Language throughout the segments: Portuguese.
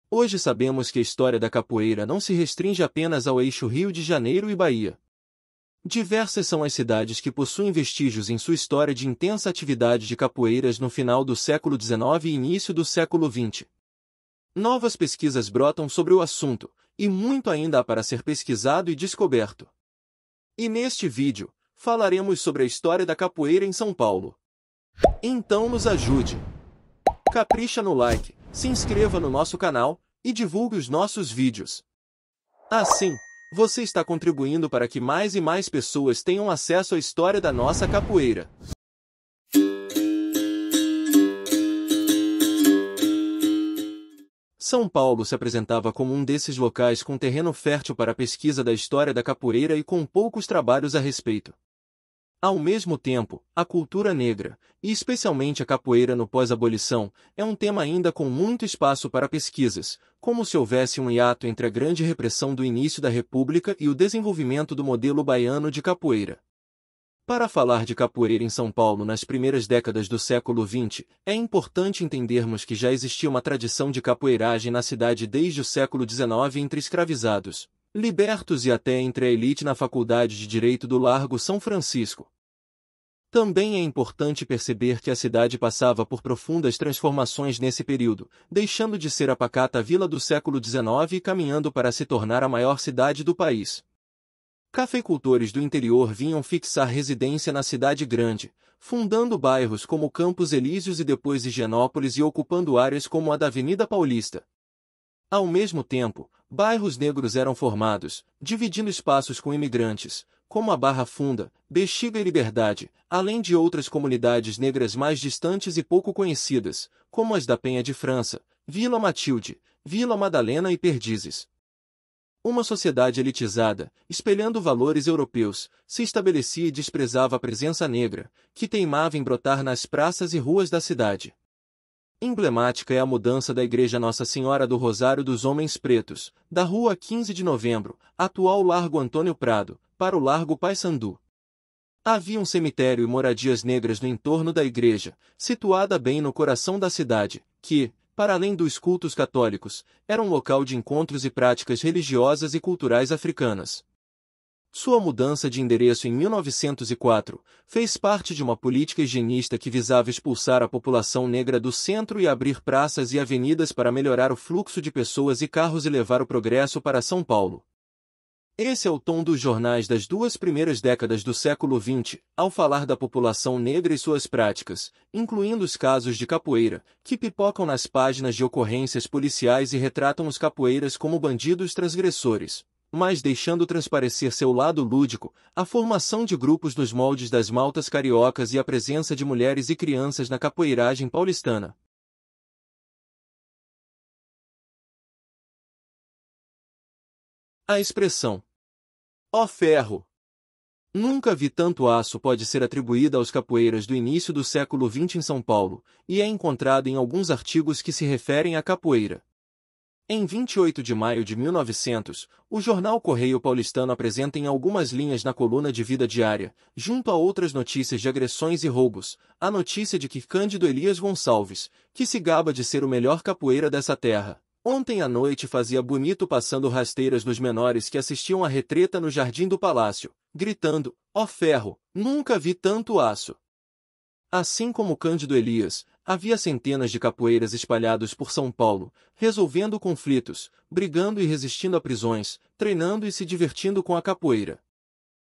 Hoje sabemos que a história da capoeira não se restringe apenas ao eixo Rio de Janeiro e Bahia. Diversas são as cidades que possuem vestígios em sua história de intensa atividade de capoeiras no final do século XIX e início do século XX. Novas pesquisas brotam sobre o assunto, e muito ainda há para ser pesquisado e descoberto. E neste vídeo, falaremos sobre a história da capoeira em São Paulo. Então nos ajude! Capricha no like, se inscreva no nosso canal e divulgue os nossos vídeos. Assim, você está contribuindo para que mais e mais pessoas tenham acesso à história da nossa capoeira. São Paulo se apresentava como um desses locais com terreno fértil para a pesquisa da história da capoeira e com poucos trabalhos a respeito. Ao mesmo tempo, a cultura negra, e especialmente a capoeira no pós-abolição, é um tema ainda com muito espaço para pesquisas, como se houvesse um hiato entre a grande repressão do início da República e o desenvolvimento do modelo baiano de capoeira. Para falar de capoeira em São Paulo nas primeiras décadas do século XX, é importante entendermos que já existia uma tradição de capoeiragem na cidade desde o século XIX entre escravizados, libertos e até entre a elite na Faculdade de Direito do Largo São Francisco. Também é importante perceber que a cidade passava por profundas transformações nesse período, deixando de ser a pacata vila do século XIX e caminhando para se tornar a maior cidade do país. Cafeicultores do interior vinham fixar residência na cidade grande, fundando bairros como Campos Elíseos e depois Higienópolis e ocupando áreas como a da Avenida Paulista. Ao mesmo tempo, bairros negros eram formados, dividindo espaços com imigrantes, como a Barra Funda, Bexiga e Liberdade, além de outras comunidades negras mais distantes e pouco conhecidas, como as da Penha de França, Vila Matilde, Vila Madalena e Perdizes. Uma sociedade elitizada, espelhando valores europeus, se estabelecia e desprezava a presença negra, que teimava em brotar nas praças e ruas da cidade. Emblemática é a mudança da Igreja Nossa Senhora do Rosário dos Homens Pretos, da Rua 15 de Novembro, atual Largo Antônio Prado, para o Largo Paissandu. Havia um cemitério e moradias negras no entorno da igreja, situada bem no coração da cidade, que, para além dos cultos católicos, era um local de encontros e práticas religiosas e culturais africanas. Sua mudança de endereço em 1904 fez parte de uma política higienista que visava expulsar a população negra do centro e abrir praças e avenidas para melhorar o fluxo de pessoas e carros e levar o progresso para São Paulo. Esse é o tom dos jornais das duas primeiras décadas do século XX, ao falar da população negra e suas práticas, incluindo os casos de capoeira, que pipocam nas páginas de ocorrências policiais e retratam os capoeiras como bandidos transgressores, mas deixando transparecer seu lado lúdico, a formação de grupos nos moldes das maltas cariocas e a presença de mulheres e crianças na capoeiragem paulistana. A expressão "ó ferro! Nunca vi tanto aço" pode ser atribuída aos capoeiras do início do século XX em São Paulo, e é encontrado em alguns artigos que se referem à capoeira. Em 28 de maio de 1900, o jornal Correio Paulistano apresenta em algumas linhas na coluna de vida diária, junto a outras notícias de agressões e roubos, a notícia de que Cândido Elias Gonçalves, que se gaba de ser o melhor capoeira dessa terra, ontem à noite fazia bonito passando rasteiras nos menores que assistiam à retreta no jardim do palácio, gritando: "Ó ferro, nunca vi tanto aço!" Assim como Cândido Elias, havia centenas de capoeiras espalhados por São Paulo, resolvendo conflitos, brigando e resistindo a prisões, treinando e se divertindo com a capoeira.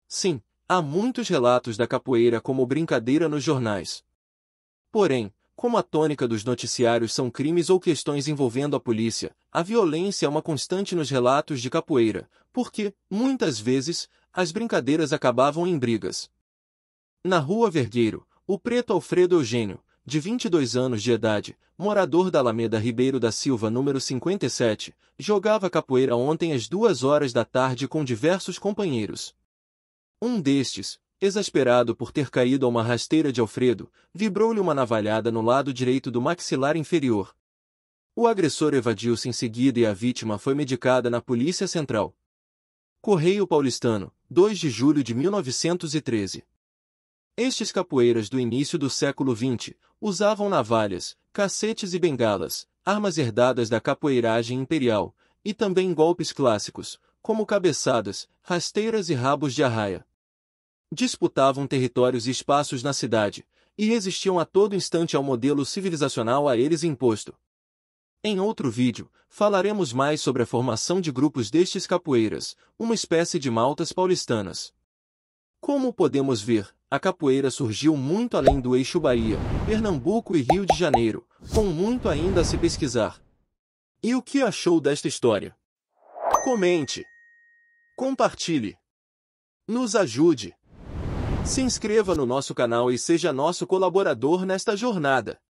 Sim, há muitos relatos da capoeira como brincadeira nos jornais. Porém, como a tônica dos noticiários são crimes ou questões envolvendo a polícia, a violência é uma constante nos relatos de capoeira, porque, muitas vezes, as brincadeiras acabavam em brigas. Na Rua Vergueiro, o preto Alfredo Eugênio, de 22 anos de idade, morador da Alameda Ribeiro da Silva número 57, jogava capoeira ontem às 2 horas da tarde com diversos companheiros. Um destes, exasperado por ter caído a uma rasteira de Alfredo, vibrou-lhe uma navalhada no lado direito do maxilar inferior. O agressor evadiu-se em seguida e a vítima foi medicada na Polícia Central. Correio Paulistano, 2 de julho de 1913. Estes capoeiras do início do século XX usavam navalhas, cacetes e bengalas, armas herdadas da capoeiragem imperial, e também golpes clássicos, como cabeçadas, rasteiras e rabos de arraia. Disputavam territórios e espaços na cidade, e resistiam a todo instante ao modelo civilizacional a eles imposto. Em outro vídeo, falaremos mais sobre a formação de grupos destes capoeiras, uma espécie de maltas paulistanas. Como podemos ver, a capoeira surgiu muito além do eixo Bahia, Pernambuco e Rio de Janeiro, com muito ainda a se pesquisar. E o que achou desta história? Comente! Compartilhe! Nos ajude! Se inscreva no nosso canal e seja nosso colaborador nesta jornada.